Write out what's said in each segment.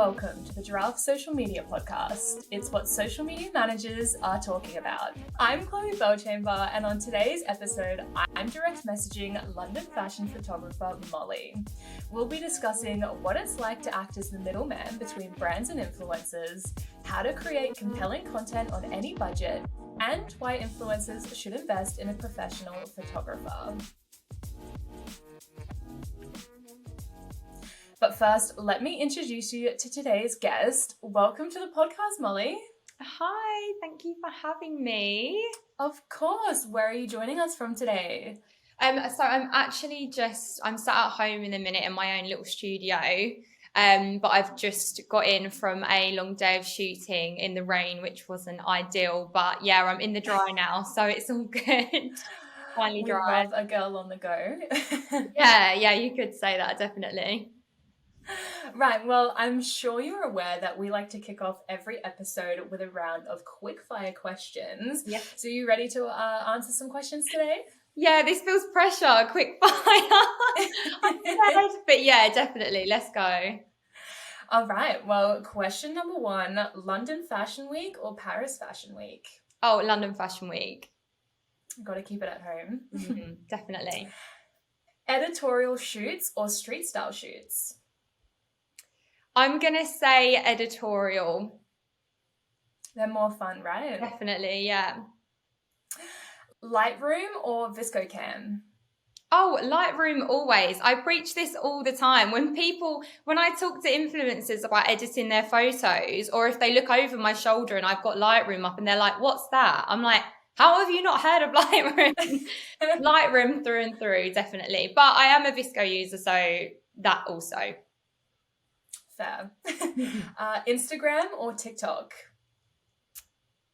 welcome to the Giraffe Social Media Podcast. It's what social media managers are talking about. I'm Chloe Belchamber, and on today's episode, I'm direct messaging London fashion photographer Mollie. We'll be discussing what it's like to act as the middleman between brands and influencers, how to create compelling content on any budget, and why influencers should invest in a professional photographer. But first, let me introduce you to today's guest. Welcome to the podcast, Mollie. Hi, thank you for having me. Of course. Where are you joining us from today? So I'm sat at home in a minute in my own little studio. But I've just got in from a long day of shooting in the rain, which wasn't ideal. But yeah, I'm in the dry now, so it's all good. Finally dry. We love a girl on the go. Yeah, you could say that, definitely. Right, well, I'm sure you're aware that we like to kick off every episode with a round of quick fire questions. Yep. So you ready to answer some questions today? Yeah, this feels pressure, quick fire. I'm scared, but yeah, definitely. Let's go. All right, well, question number one, London Fashion Week or Paris Fashion Week? Oh, London Fashion Week. Got to keep it at home. Mm-hmm, definitely. Editorial shoots or street style shoots? I'm going to say editorial. They're more fun, right? Definitely, yeah. Lightroom or ViscoCam? Oh, Lightroom always. I preach this all the time. When I talk to influencers about editing their photos, or if they look over my shoulder and I've got Lightroom up and they're like, what's that? I'm like, how have you not heard of Lightroom? Lightroom through and through, definitely. But I am a Visco user, so that also. Fair. Instagram or TikTok?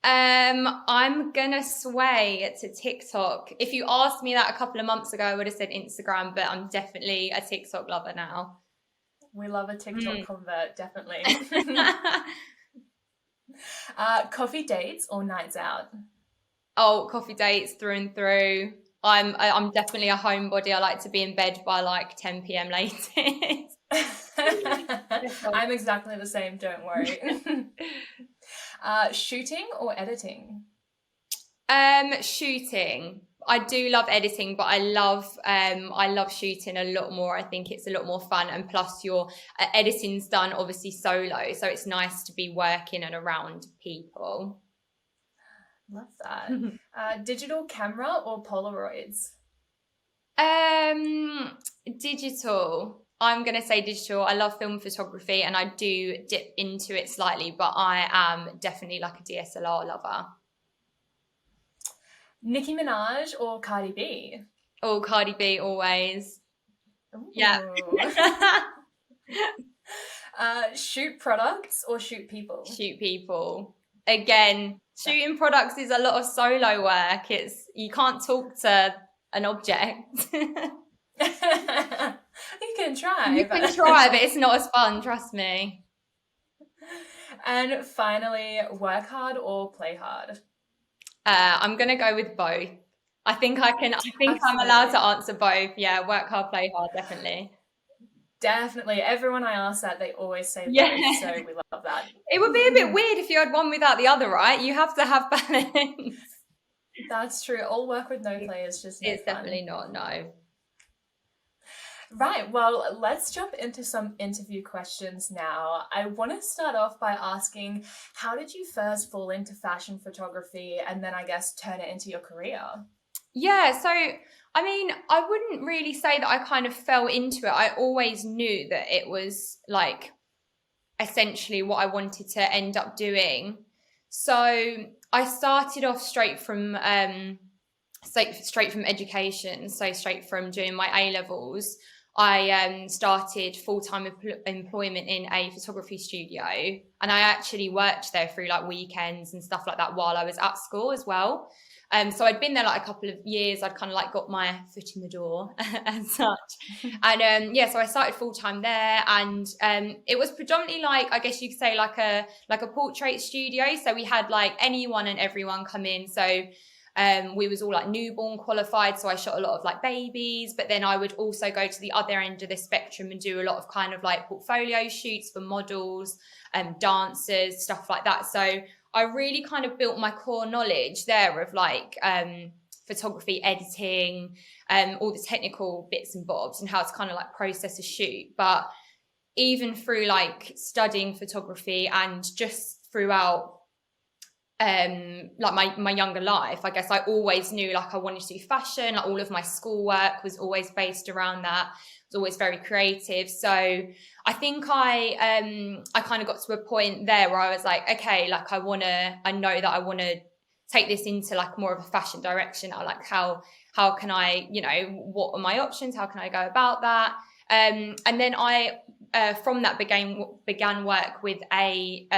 I'm gonna sway to TikTok. If you asked me that a couple of months ago, I would have said Instagram, but I'm definitely a TikTok lover now. We love a TikTok convert, definitely. Coffee dates or nights out? Oh, coffee dates through and through. I'm definitely a homebody. I like to be in bed by like 10 p.m. latest. I'm exactly the same, don't worry. Shooting or editing? Shooting. I do love editing, but I love shooting a lot more. I think it's a lot more fun, and plus your editing's done obviously solo, so it's nice to be working and around people. Love that. Digital camera or Polaroids? Digital. I'm going to say digital. I love film photography and I do dip into it slightly, but I am definitely like a DSLR lover. Nicki Minaj or Cardi B? Oh, Cardi B always. Ooh. Yeah. Shoot products or shoot people? Shoot people. Again, shooting products is a lot of solo work. You can't talk to an object. You can try. You can try, but it's not as fun, trust me. And finally, work hard or play hard? I'm going to go with both. I think I'm allowed to answer both. Yeah, work hard, play hard, definitely. Definitely. Everyone I ask that, they always say both, so we love that. It would be a bit weird if you had one without the other, right? You have to have balance. That's true. All work with no play is just no It's fun. definitely not, no. Right, well, let's jump into some interview questions now. I want to start off by asking, how did you first fall into fashion photography and then I guess turn it into your career? Yeah, so, I mean, I wouldn't really say that I kind of fell into it. I always knew that it was like essentially what I wanted to end up doing. So I started off straight from education, so straight from doing my A-levels. I started full-time employment in a photography studio, and I actually worked there through like weekends and stuff like that while I was at school as well. So I'd been there like a couple of years. I'd kind of like got my foot in the door as such. And so I started full-time there, and it was predominantly like, I guess you could say like a portrait studio. So we had like anyone and everyone come in. So We was all like newborn qualified, so I shot a lot of like babies, but then I would also go to the other end of the spectrum and do a lot of kind of like portfolio shoots for models, dancers, stuff like that. So I really kind of built my core knowledge there of like photography, editing, all the technical bits and bobs and how to kind of like process a shoot. But even through like studying photography and just throughout like my younger life, I guess I always knew like I wanted to do fashion. Like all of my schoolwork was always based around that. It was always very creative. So I think I kind of got to a point there where I was like, okay, like I know that I want to take this into like more of a fashion direction. I like how can I, you know, what are my options? How can I go about that? And then I from that began work with a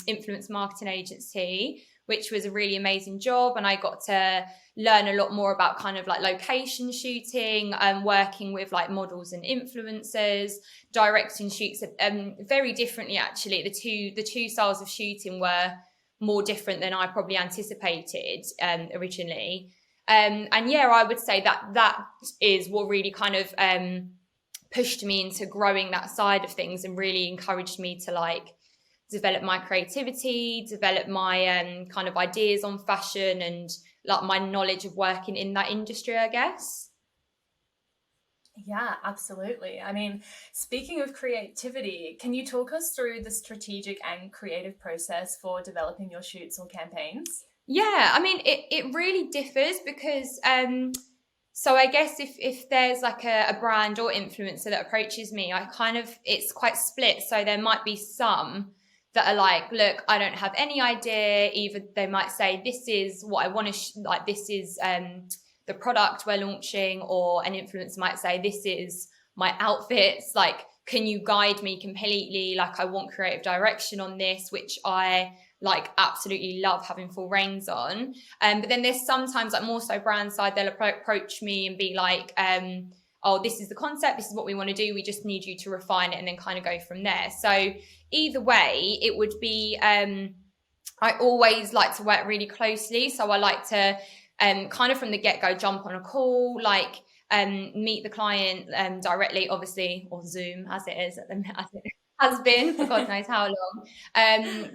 influence marketing agency, which was a really amazing job. And I got to learn a lot more about kind of like location shooting, working with like models and influencers, directing shoots very differently actually. The two styles of shooting were more different than I probably anticipated originally. And yeah, I would say that is what really kind of pushed me into growing that side of things and really encouraged me to like develop my creativity, develop my kind of ideas on fashion and like my knowledge of working in that industry, I guess. Yeah, absolutely. I mean, speaking of creativity, can you talk us through the strategic and creative process for developing your shoots or campaigns? Yeah, I mean, it really differs because so I guess if there's like a brand or influencer that approaches me, it's quite split. So there might be some that are like, look, I don't have any idea. Either they might say, this is what I want to, like, this is the product we're launching, or an influencer might say, this is my outfits. Like, can you guide me completely? Like, I want creative direction on this, which I like absolutely love having full reins on. But then there's sometimes like more so brand side, they'll approach me and be like, oh, this is the concept, this is what we want to do, we just need you to refine it, and then kind of go from there. So either way, it would be I always like to work really closely. So I like to kind of from the get-go jump on a call, like meet the client directly, obviously, or Zoom as it is at the as it has been for God knows how long.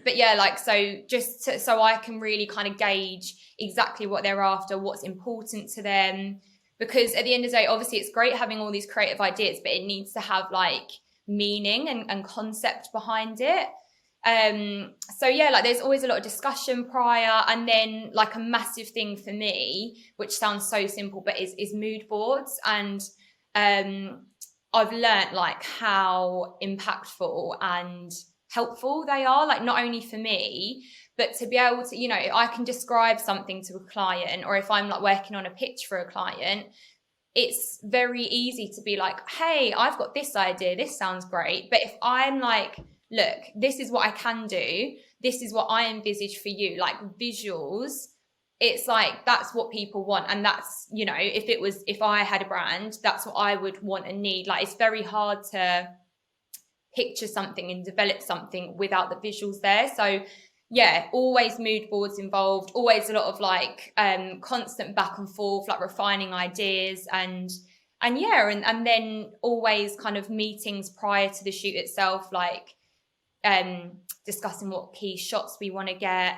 But yeah, like so I can really kind of gauge exactly what they're after, what's important to them. Because at the end of the day, obviously it's great having all these creative ideas, but it needs to have like meaning and concept behind it. So yeah, like there's always a lot of discussion prior, and then like a massive thing for me, which sounds so simple, but is mood boards. And I've learnt like how impactful and helpful they are, like not only for me, but to be able to, you know, I can describe something to a client, or if I'm like working on a pitch for a client, it's very easy to be like, hey, I've got this idea, this sounds great. But if I'm like, look, this is what I can do, this is what I envisage for you, like visuals, it's like that's what people want. And that's, you know, if I had a brand, that's what I would want and need. Like it's very hard to picture something and develop something without the visuals there. So yeah, always mood boards involved, always a lot of like constant back and forth, like refining ideas and then always kind of meetings prior to the shoot itself, like discussing what key shots we want to get,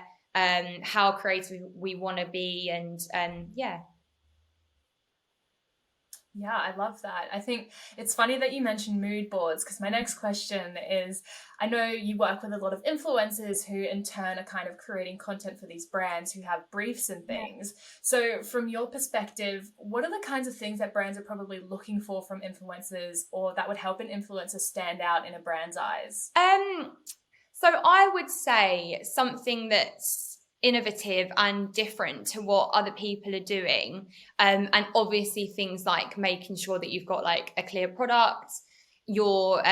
how creative we want to be, and yeah. Yeah, I love that. I think it's funny that you mentioned mood boards, because my next question is, I know you work with a lot of influencers who in turn are kind of creating content for these brands who have briefs and things. So from your perspective, what are the kinds of things that brands are probably looking for from influencers, or that would help an influencer stand out in a brand's eyes? So I would say something that's innovative and different to what other people are doing, and obviously things like making sure that you've got like a clear product, you're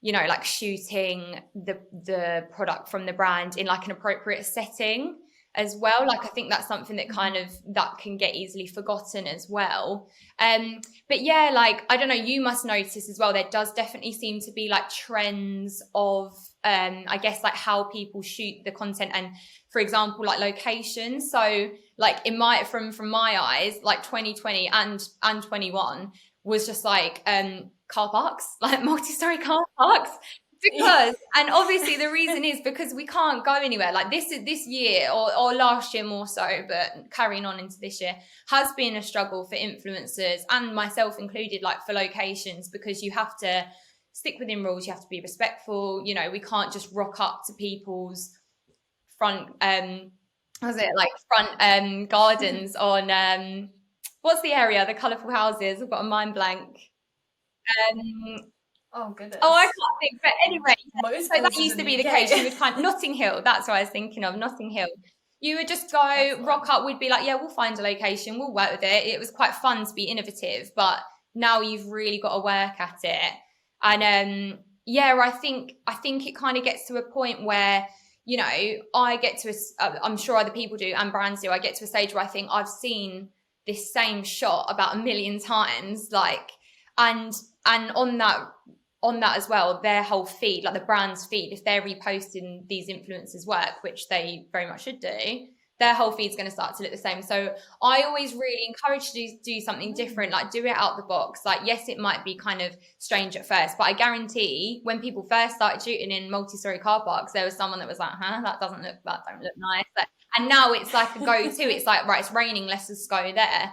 you know, like shooting the product from the brand in like an appropriate setting as well. Like I think that's something that kind of that can get easily forgotten as well. But yeah, like I don't know, you must notice as well, there does definitely seem to be like trends of I guess like how people shoot the content, and for example like locations. So like in my from my eyes, like 2020 and 21 was just like car parks, like multi-story car parks. Because, and obviously the reason is because we can't go anywhere. Like this year or last year more so, but carrying on into this year has been a struggle for influencers and myself included, like for locations, because you have to stick within rules, you have to be respectful. You know, we can't just rock up to people's front gardens on what's the area, the colourful houses, I've got a mind blank. Oh goodness. Oh, I can't think. But anyway, Most so that places used in to the be the UK. case. You would find Notting Hill. That's what I was thinking of. Notting Hill. You would just go That's rock fun. up. We'd be like, yeah, we'll find a location. We'll work with it. It was quite fun to be innovative, but now you've really got to work at it. And yeah, I think it kind of gets to a point where, you know, I get to I'm sure other people do and brands do. I get to a stage where I think I've seen this same shot about a million times, like, and on that as well, their whole feed, like the brand's feed, if they're reposting these influencers' work, which they very much should do, their whole feed's going to start to look the same. So I always really encourage to do something different, like do it out the box. Like, yes, it might be kind of strange at first, but I guarantee when people first started shooting in multi-story car parks, there was someone that was like, that don't look nice. And now it's like a go-to. It's like, right, it's raining, let's just go there.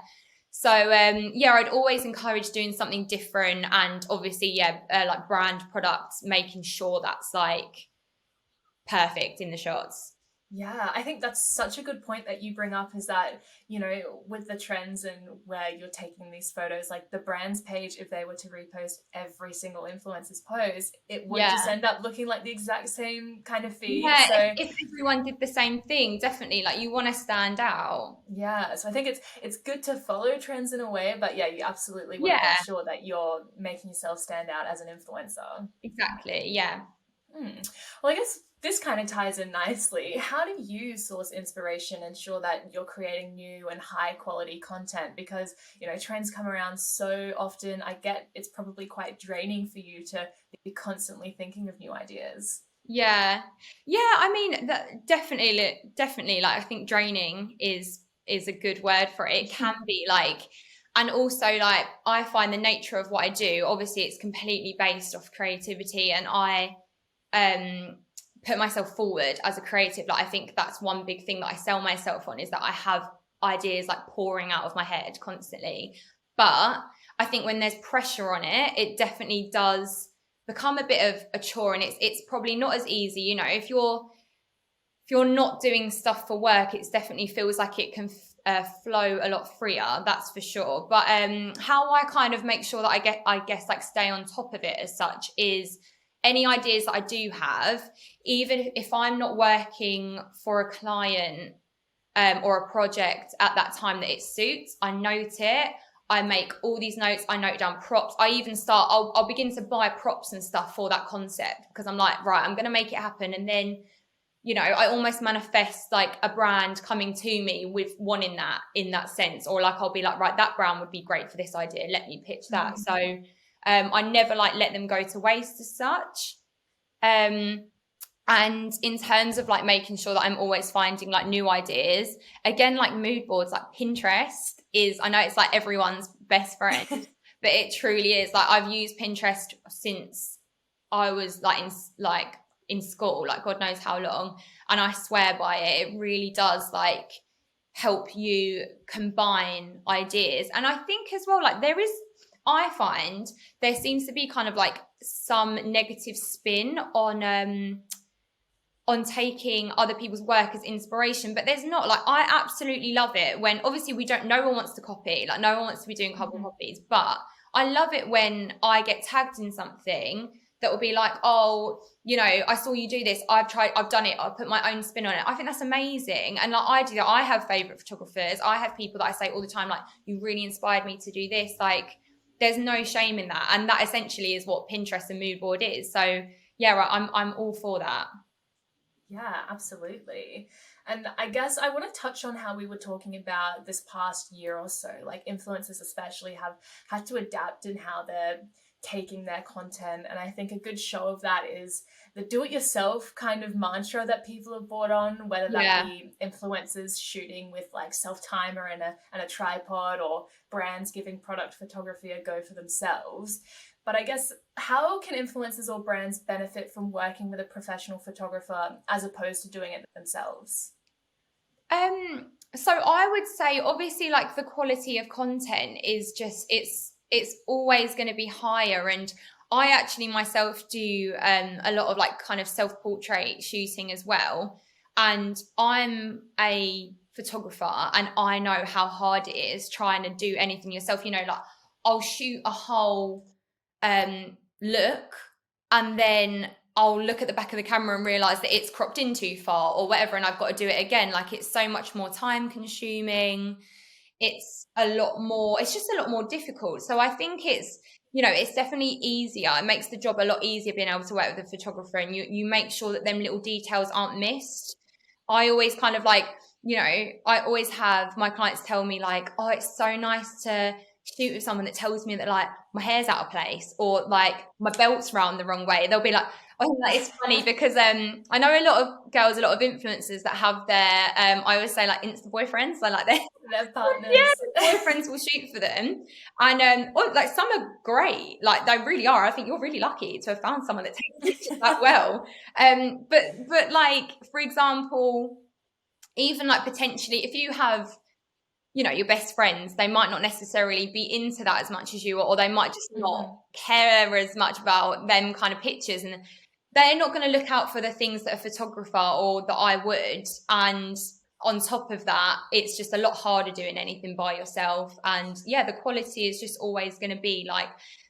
So yeah, I'd always encourage doing something different, and obviously, like brand products, making sure that's like perfect in the shots. Yeah, I think that's such a good point that you bring up, is that, you know, with the trends and where you're taking these photos, like the brand's page, if they were to repost every single influencer's post, it would just Yeah, end up looking like the exact same kind of feed. yeah. So If everyone did the same thing, definitely, like you want to stand out. yeah, so I think it's good to follow trends in a way, but yeah, you absolutely want to make Yeah, sure that you're making yourself stand out as an influencer. exactly. Yeah. Hmm. Well, I guess this kind of ties in nicely. How do you source inspiration, ensure that you're creating new and high quality content? Because, you know, trends come around so often. I get it's probably quite draining for you to be constantly thinking of new ideas. Yeah. Yeah, I mean that definitely like I think draining is a good word for it. It can be like, and also like I find the nature of what I do, obviously it's completely based off creativity, and I um put myself forward as a creative. Like I think that's one big thing that I sell myself on, is that I have ideas like pouring out of my head constantly. But I think when there's pressure on it, it definitely does become a bit of a chore, and it's probably not as easy. You know, if you're not doing stuff for work, it definitely feels like it can flow a lot freer, that's for sure. But how I kind of make sure that I guess like stay on top of it as such, is any ideas that I do have, even if I'm not working for a client or a project at that time that it suits, I note it. I make all these notes. I note down props. I even start, I'll begin to buy props and stuff for that concept, because I'm like, right, I'm going to make it happen. And then, you know, I almost manifest like a brand coming to me with one in that sense. Or like, I'll be like, right, that brand would be great for this idea. Let me pitch that. Mm. So I never like let them go to waste as such. Um, and in terms of like making sure that I'm always finding like new ideas, again, like mood boards, like Pinterest is, I know it's like everyone's best friend, but it truly is. Like I've used Pinterest since I was like in school, like God knows how long. And I swear by it. It really does like help you combine ideas. And I think as well, like I find there seems to be kind of like some negative spin on taking other people's work as inspiration, but there's not. Like I absolutely love it when, obviously no one wants to copy, like no one wants to be doing carbon copies, but I love it when I get tagged in something that will be like, oh, you know, I saw you do this, I've done it, I'll put my own spin on it. I think that's amazing. And like I do that. I have favorite photographers, I have people that I say all the time, like, you really inspired me to do this. Like there's no shame in that, and that essentially is what Pinterest and mood board is. So yeah, right, I'm all for that. Yeah, absolutely. And I guess I want to touch on how we were talking about this past year or so, like influencers especially have had to adapt in how they're taking their content. And I think a good show of that is the do-it-yourself kind of mantra that people have brought on, whether that Yeah. be influencers shooting with like self-timer and a tripod, or brands giving product photography a go for themselves. But I guess, how can influencers or brands benefit from working with a professional photographer as opposed to doing it themselves? So I would say, obviously, like, the quality of content is just, it's always going to be higher. And I actually myself do a lot of like kind of self-portrait shooting as well. And I'm a photographer, and I know how hard it is trying to do anything yourself. You know, like, I'll shoot a whole look, and then I'll look at the back of the camera and realize that it's cropped in too far or whatever, and I've got to do it again. Like, it's so much more time consuming. It's just a lot more difficult. So I think it's, it's definitely easier. It makes the job a lot easier being able to work with a photographer, and you make sure that them little details aren't missed. I always kind of like, I always have my clients tell me like, oh, it's so nice to shoot with someone that tells me that like my hair's out of place, or like my belt's round the wrong way. They'll be like, oh, like, it's funny because I know a lot of girls, a lot of influencers that have their I always say like Insta boyfriends, so like their partners. Yeah, boyfriends will shoot for them, and like, some are great, like they really are. I think you're really lucky to have found someone that takes pictures that well. But like, for example, even like potentially if you have, your best friends, they might not necessarily be into that as much as you, or they might just not care as much about them kind of pictures, and they're not going to look out for the things that a photographer or that I would. And on top of that, it's just a lot harder doing anything by yourself. And yeah, the quality is just always going to be like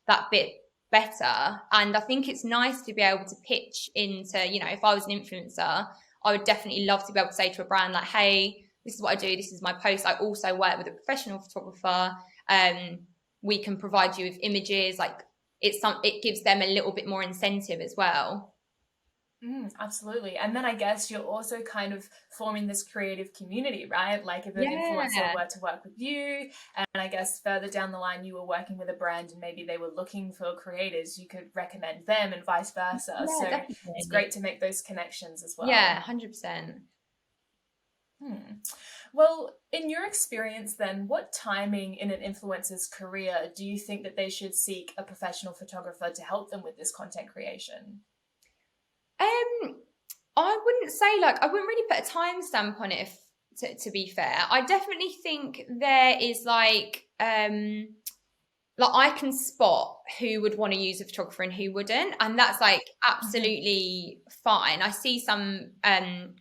that bit better. And I think it's nice to be able to pitch into, if I was an influencer, I would definitely love to be able to say to a brand like, hey, this is what I do, this is my post. I also work with a professional photographer. We can provide you with images. Like, it gives them a little bit more incentive as well. Absolutely. And then I guess you're also kind of forming this creative community, right? Like, if an influencer were to work with you, and I guess further down the line you were working with a brand and maybe they were looking for creators, you could recommend them and vice versa. Yeah, so definitely. It's great to make those connections as well. Yeah, 100%. Well, in your experience then, what timing in an influencer's career do you think that they should seek a professional photographer to help them with this content creation? I wouldn't say, like, I wouldn't really put a timestamp on it, to be fair. I definitely think there is like I can spot who would want to use a photographer and who wouldn't, and that's like absolutely fine. I see some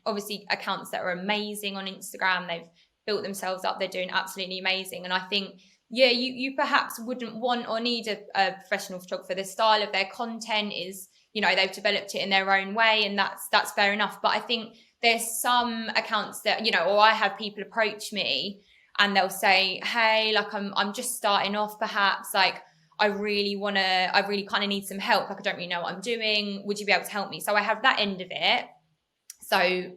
obviously accounts that are amazing on Instagram. They've built themselves up, they're doing absolutely amazing, and I think, yeah, you perhaps wouldn't want or need a professional photographer. The style of their content is, they've developed it in their own way, and that's fair enough. But I think there's some accounts that, or I have people approach me and they'll say, hey, like, I'm just starting off, perhaps, like, I really kind of need some help. Like, I don't really know what I'm doing. Would you be able to help me? So I have that end of it. So,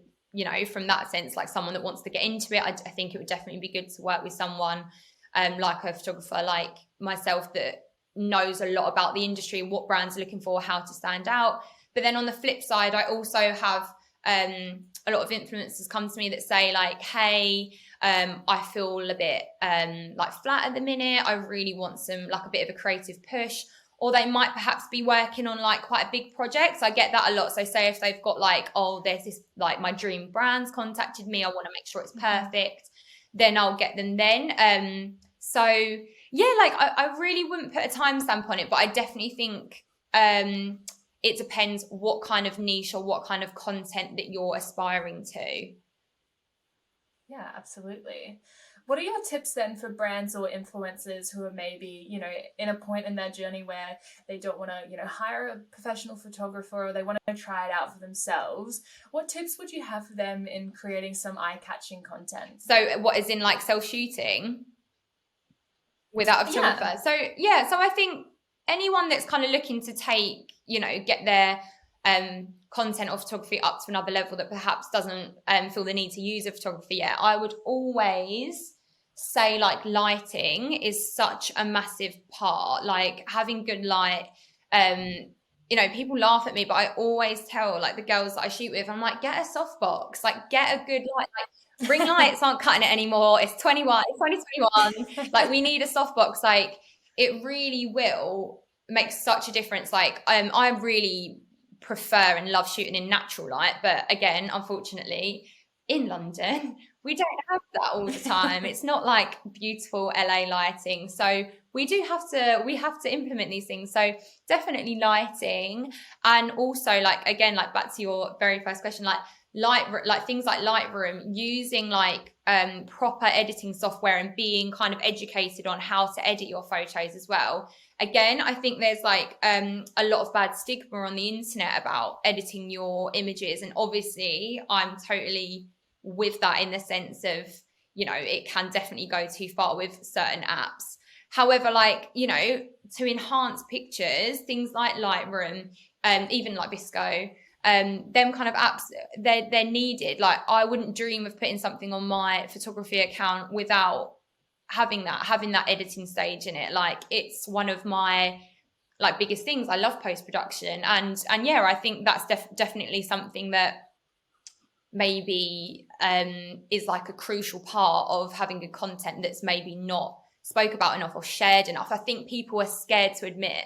from that sense, like, someone that wants to get into it, I think it would definitely be good to work with someone like a photographer like myself that knows a lot about the industry and what brands are looking for, how to stand out. But then on the flip side, I also have a lot of influencers come to me that say like, hey, I feel a bit like flat at the minute. I really want some, like, a bit of a creative push. Or they might perhaps be working on like quite a big project. So I get that a lot. So say if they've got like, oh, there's this, like, my dream brand's contacted me, I want to make sure it's perfect, then I'll get them then. So yeah, like, I really wouldn't put a timestamp on it, but I definitely think it depends what kind of niche or what kind of content that you're aspiring to. Yeah, absolutely. What are your tips then for brands or influencers who are maybe, in a point in their journey where they don't want to, hire a professional photographer, or they want to try it out for themselves? What tips would you have for them in creating some eye-catching content? So what is in like self-shooting without a photographer? Yeah. So I think anyone that's kind of looking to take, get their content or photography up to another level that perhaps doesn't feel the need to use a photographer yet, I would always say like lighting is such a massive part, like having good light. You know, people laugh at me, but I always tell like the girls that I shoot with, I'm like, get a softbox, like get a good light. Like ring lights aren't cutting it anymore. It's 2021. Like we need a softbox. Like it really will make such a difference. Like I really prefer and love shooting in natural light, but again, unfortunately, in London, we don't have that all the time. It's not like beautiful LA lighting. So we have to implement these things. So definitely lighting, and also like again, like back to your very first question, like things like Lightroom, using like proper editing software and being kind of educated on how to edit your photos as well. Again, I think there's like a lot of bad stigma on the internet about editing your images, and obviously I'm totally with that in the sense of, you know, it can definitely go too far with certain apps. However, like, you know, to enhance pictures, things like Lightroom, even like Visco, them kind of apps, they're needed. Like I wouldn't dream of putting something on my photography account without having that editing stage in it. Like it's one of my like biggest things. I love post-production, and yeah, I think that's definitely something that maybe is like a crucial part of having good content that's maybe not spoke about enough or shared enough. I think people are scared to admit,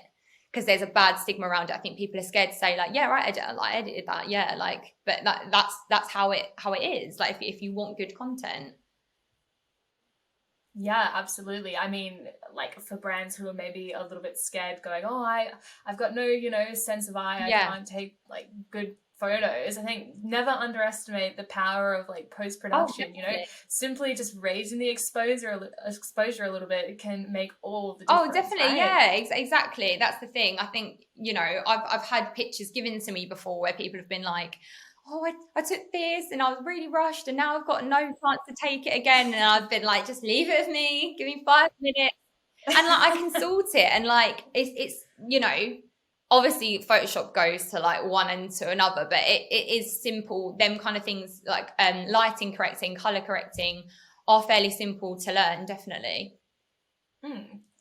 because there's a bad stigma around it. I think people are scared to say like, yeah, right, I edited that, yeah, like, but that's how it is. Like if you want good content. Yeah, absolutely. I mean, like for brands who are maybe a little bit scared going, oh, I've got no, you know, sense of eye. I Yeah. can't take like good photos. I think never underestimate the power of like Oh, post-production, you know, definitely. simply just raising the exposure a little bit can make all the Oh, difference, definitely. right? Yeah, exactly. That's the thing. I think, you know, I've had pictures given to me before where people have been like, oh, I took this and I was really rushed and now I've got no chance to take it again. And I've been like, just leave it with me, give me 5 minutes. And like I can sort it. And like it's you know, obviously Photoshop goes to like one end to another, but it is simple. Them kind of things like lighting correcting, color correcting are fairly simple to learn, definitely.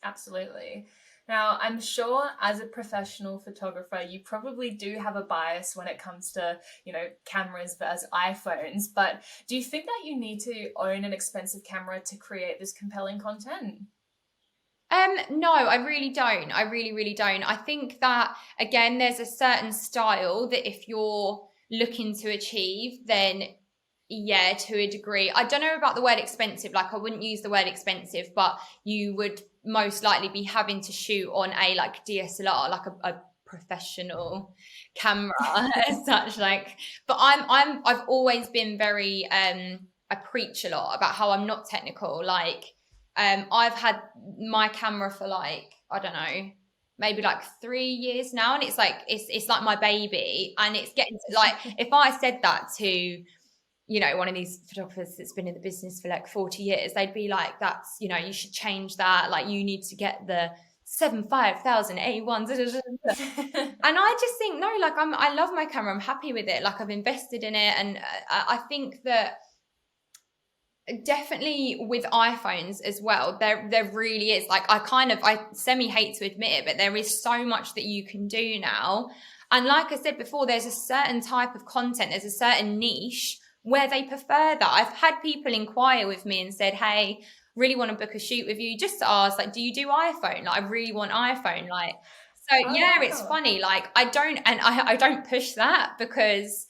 Absolutely. Now, I'm sure as a professional photographer, you probably do have a bias when it comes to, you know, cameras versus iPhones, but do you think that you need to own an expensive camera to create this compelling content? No, I really don't. I really, really don't. I think that again, there's a certain style that if you're looking to achieve, then yeah, to a degree. I don't know about the word expensive. Like I wouldn't use the word expensive, but you would most likely be having to shoot on a like DSLR, like a professional camera as such. Like, but I've always been very I preach a lot about how I'm not technical. Like I've had my camera for like, I don't know, maybe like 3 years now. And it's like, it's like my baby. And it's getting to, like, if I said that to, you know, one of these photographers that's been in the business for like 40 years, they'd be like, that's, you know, you should change that. Like you need to get the 75,000 A1s. And I just think, no, like I love my camera. I'm happy with it. Like I've invested in it. And I think that, definitely with iPhones as well, there really is, like, I semi hate to admit it, but there is so much that you can do now. And like I said before, there's a certain type of content, there's a certain niche where they prefer that. I've had people inquire with me and said, hey, really want to book a shoot with you, just to ask, like, do you do iPhone? Like, I really want iPhone. Like, so Oh, yeah, it's wow. funny. Like I don't push that, because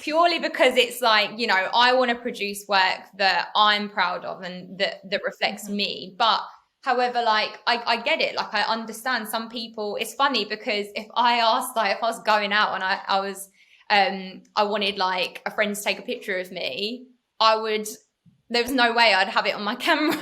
purely because it's like, you know, I want to produce work that I'm proud of and that reflects Mhm. me. But however, like I get it. Like I understand some people. It's funny because if I was going out and I was I wanted like a friend to take a picture of me, I would, there was no way I'd have it on my camera.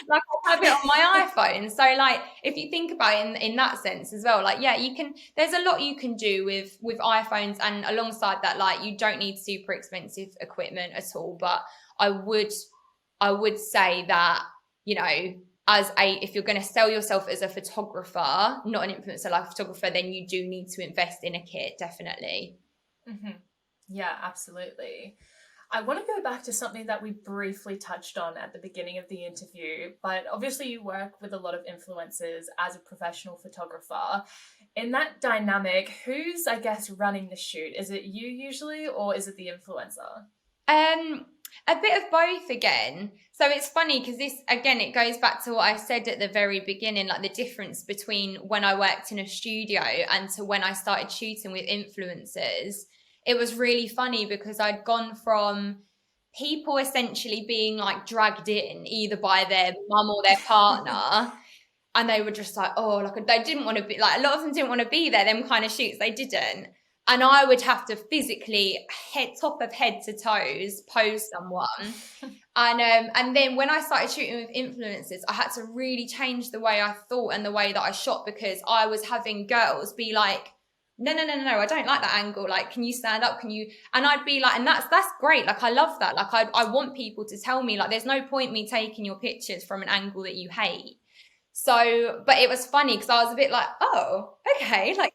Like I'd have it on my iPhone. So like if you think about it in that sense as well, like yeah, you can, there's a lot you can do with iPhones, and alongside that, like you don't need super expensive equipment at all. But I would say that, you know, as a, if you're going to sell yourself as a photographer, not an influencer, like a photographer, then you do need to invest in a kit, definitely. Yeah, absolutely. I want to go back to something that we briefly touched on at the beginning of the interview, but obviously you work with a lot of influencers as a professional photographer. In that dynamic, who's, I guess, running the shoot? Is it you usually, or is it the influencer? A bit of both again. So it's funny because this, again, it goes back to what I said at the very beginning, like the difference between when I worked in a studio and to when I started shooting with influencers. It was really funny because I'd gone from people essentially being like dragged in either by their mum or their partner. And they were just like, oh, like they didn't want to be, like a lot of them didn't want to be there, them kind of shoots, they didn't. And I would have to physically top of head to toes pose someone. And then when I started shooting with influencers, I had to really change the way I thought and the way that I shot, because I was having girls be like, no, I don't like that angle. Like, can you stand up? Can you? And I'd be like, and that's great. Like, I love that. Like, I want people to tell me, like, there's no point me taking your pictures from an angle that you hate. So, but it was funny because I was a bit like, oh, okay, like,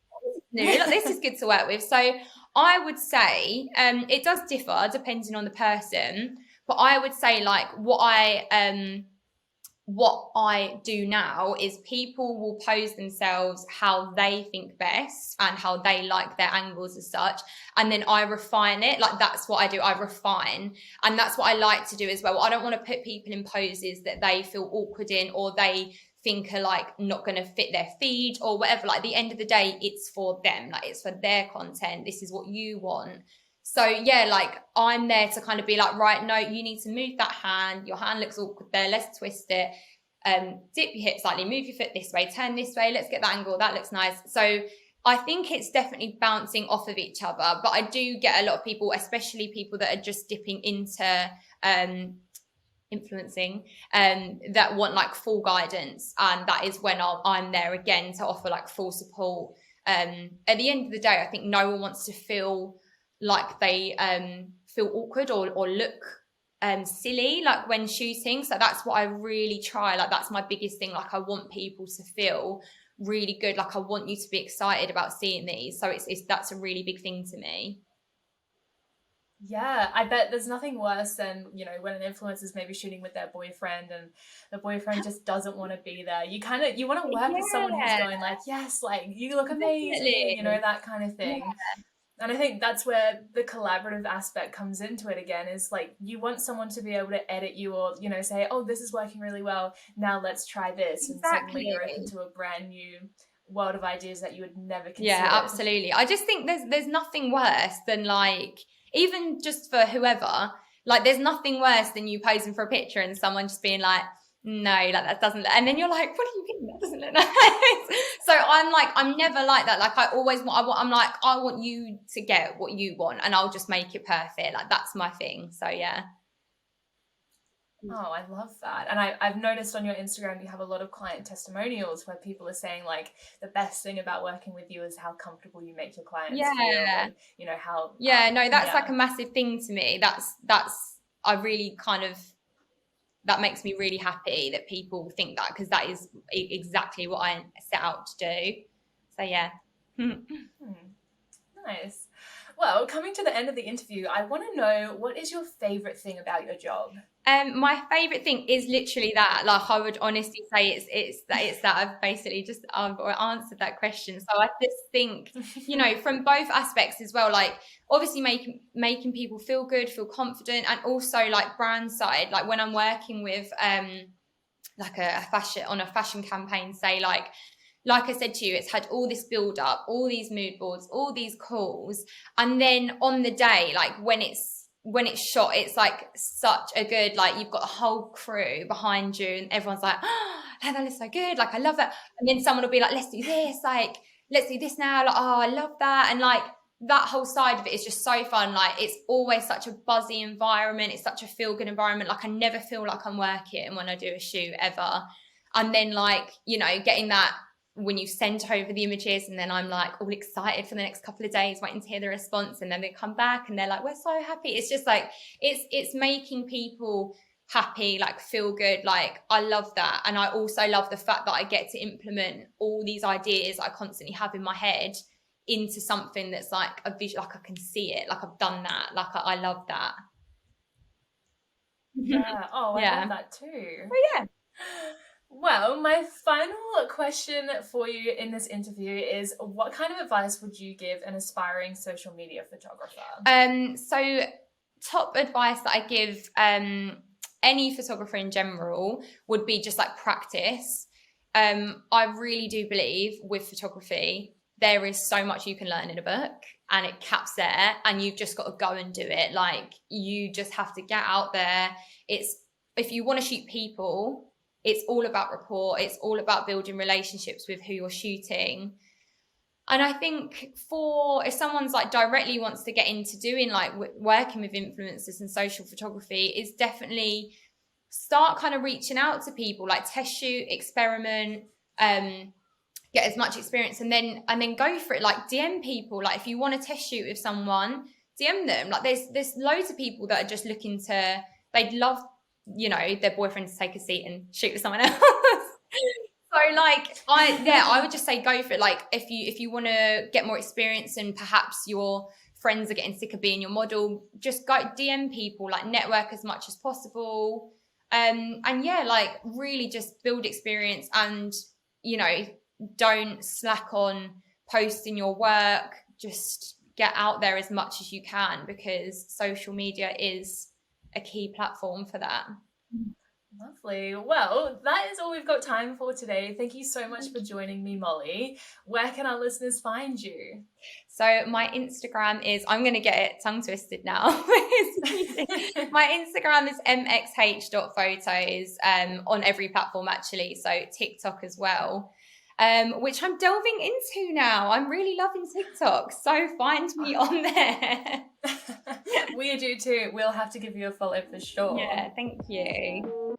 new, like this is good to work with. So I would say it does differ depending on the person, but I would say like what I do now is people will pose themselves how they think best and how they like their angles as such, and then I refine it. Like, that's what I do, I refine, and that's what I like to do as well. I don't want to put people in poses that they feel awkward in, or they think are like not going to fit their feed or whatever. Like, at the end of the day, it's for them, like it's for their content, this is what you want. So yeah, like I'm there to kind of be like, right, no, you need to move that hand, your hand looks awkward there, let's twist it, dip your hip slightly, move your foot this way, turn this way, let's get that angle, that looks nice. So I think it's definitely bouncing off of each other, but I do get a lot of people, especially people that are just dipping into influencing, that want like full guidance, and that is when I'm there again to offer like full support. At the end of the day, I think no one wants to feel like they feel awkward or look silly like when shooting. So that's what I really try, like that's my biggest thing. Like, I want people to feel really good, like I want you to be excited about seeing these. So it's that's a really big thing to me. Yeah, I bet there's nothing worse than, you know, when an influencer's maybe shooting with their boyfriend and the boyfriend just doesn't want to be there. You want to work with someone who's Yeah, going like, yes, like you look amazing, you know, definitely. that kind of Yeah, thing. And I think that's where the collaborative aspect comes into it again, is like you want someone to be able to edit you, or, you know, say, oh, this is working really well, now let's try this. And suddenly exactly. you're open to a brand new world of ideas that you would never Yeah, considered. absolutely. I just think there's nothing worse than like, even just for whoever, like there's nothing worse than you posing for a picture and someone just being like, no, like that doesn't look, and then you're like, what do you mean that doesn't look nice? So I'm like, I'm never like that. Like, I always I'm like, I want you to get what you want and I'll just make it perfect. Like, that's my thing. So yeah. Oh, I love that. And I've noticed on your Instagram, you have a lot of client testimonials where people are saying, like, the best thing about working with you is how comfortable you make your clients feel, Yeah. and, you know, how, Yeah, no, that's like yeah. a massive thing to me. That's I really kind of, that makes me really happy that people think that, because that is exactly what I set out to do. So yeah. Hmm, nice. Well, coming to the end of the interview, I want to know, what is your favorite thing about your job? My favorite thing is literally that. Like, I would honestly say it's that I've basically just answered that question. So I just think, you know, from both aspects as well. Like, obviously making people feel good, feel confident, and also like brand side. Like, when I'm working with like a fashion campaign, say like I said to you, it's had all this build up, all these mood boards, all these calls, and then on the day, like when it's shot, it's like such a good, like you've got a whole crew behind you and everyone's like, oh, that looks so good, like I love that. And then someone will be like, let's do this, like let's do this now, like, oh, I love that. And like that whole side of it is just so fun. Like, it's always such a buzzy environment, it's such a feel good environment. Like, I never feel like I'm working when I do a shoot ever. And then, like, you know, getting that when you send over the images, and then I'm like all excited for the next couple of days waiting to hear the response, and then they come back and they're like, we're so happy. It's just like it's making people happy, like feel good. Like, I love that. And I also love the fact that I get to implement all these ideas I constantly have in my head into something that's like a visual, like I can see it, like I've done that, like I love that. Yeah. Oh, I Yeah. love that too. But yeah. Well, my final question for you in this interview is, what kind of advice would you give an aspiring social media photographer? So top advice that I give any photographer in general would be just like practice. I really do believe with photography, there is so much you can learn in a book and it caps there, and you've just got to go and do it. Like, you just have to get out there. If you want to shoot people, it's all about rapport. It's all about building relationships with who you're shooting. And I think if someone's like directly wants to get into doing like working with influencers and social photography, is definitely start kind of reaching out to people, like test shoot, experiment, get as much experience, and then go for it. Like, DM people. Like, if you want to test shoot with someone, DM them. Like, there's loads of people that are just looking to, they'd love, their boyfriend to take a seat and shoot with someone else. So like, I would just say go for it. Like, if you want to get more experience and perhaps your friends are getting sick of being your model, just go DM people, like network as much as possible. And yeah, like really just build experience, and don't slack on posting your work. Just get out there as much as you can, because social media is a key platform for that. Lovely. Well, that is all we've got time for today. Thank you so much for joining me, Mollie. Where can our listeners find you? So my Instagram is, I'm going to get it tongue twisted now. My Instagram is mxh.photos on every platform actually. So TikTok as well, which I'm delving into now. I'm really loving TikTok. So find me on there. We do too. We'll have to give you a follow for sure. Yeah, thank you.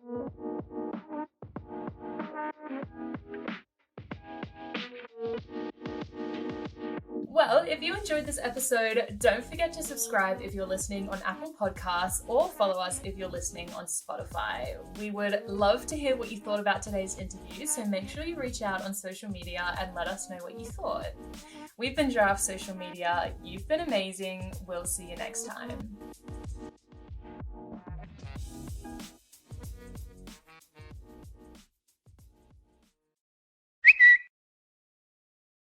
Well, if you enjoyed this episode, don't forget to subscribe if you're listening on Apple Podcasts, or follow us if you're listening on Spotify. We would love to hear what you thought about today's interview, so make sure you reach out on social media and let us know what you thought. We've been Giraffe Social Media. You've been amazing. We'll see you next time.